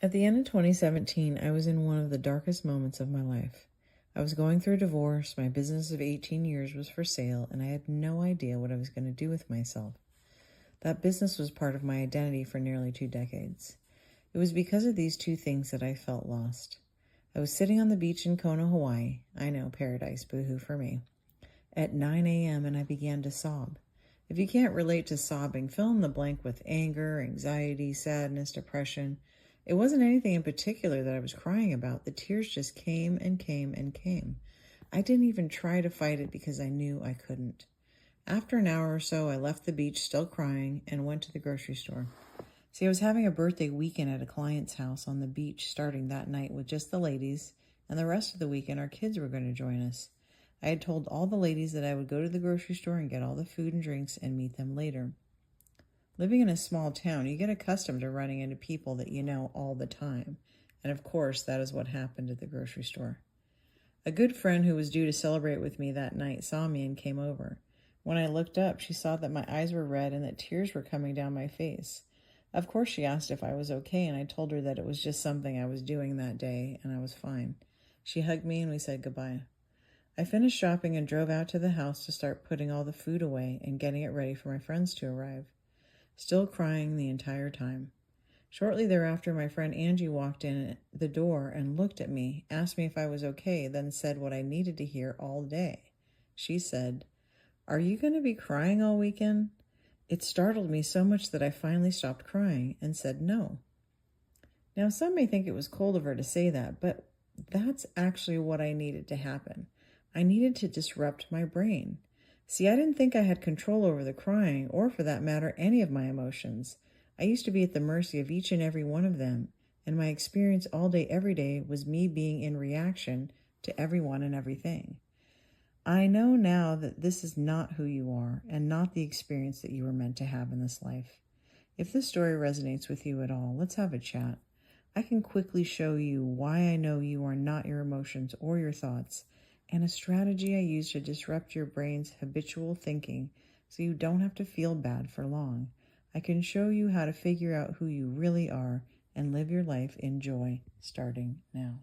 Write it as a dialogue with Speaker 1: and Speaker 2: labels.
Speaker 1: At the end of 2017, I was in one of the darkest moments of my life. I was going through a divorce, my business of 18 years was for sale, and I had no idea what I was going to do with myself. That business was part of my identity for nearly 2 decades. It was because of these two things that I felt lost. I was sitting on the beach in Kona, Hawaii. I know, paradise, boohoo for me. At 9 a.m. and I began to sob. If you can't relate to sobbing, fill in the blank with anger, anxiety, sadness, depression. It wasn't anything in particular that I was crying about. The tears just came and came and came. I didn't even try to fight it because I knew I couldn't. After an hour or so, I left the beach still crying and went to the grocery store. See, I was having a birthday weekend at a client's house on the beach starting that night with just the ladies, and the rest of the weekend our kids were going to join us. I had told all the ladies that I would go to the grocery store and get all the food and drinks and meet them later. Living in a small town, you get accustomed to running into people that you know all the time. And of course, that is what happened at the grocery store. A good friend who was due to celebrate with me that night saw me and came over. When I looked up, she saw that my eyes were red and that tears were coming down my face. Of course, she asked if I was okay, and I told her that it was just something I was doing that day, and I was fine. She hugged me and we said goodbye. I finished shopping and drove out to the house to start putting all the food away and getting it ready for my friends to arrive. Still crying the entire time. Shortly thereafter, my friend Angie walked in the door and looked at me, asked me if I was okay, then said what I needed to hear all day. She said, "Are you going to be crying all weekend?" It startled me so much that I finally stopped crying and said no. Now, some may think it was cold of her to say that, but that's actually what I needed to happen. I needed to disrupt my brain. See, I didn't think I had control over the crying, or for that matter, any of my emotions. I used to be at the mercy of each and every one of them, and my experience all day, every day, was me being in reaction to everyone and everything. I know now that this is not who you are, and not the experience that you were meant to have in this life. If this story resonates with you at all, let's have a chat. I can quickly show you why I know you are not your emotions or your thoughts, and a strategy I use to disrupt your brain's habitual thinking so you don't have to feel bad for long. I can show you how to figure out who you really are and live your life in joy starting now.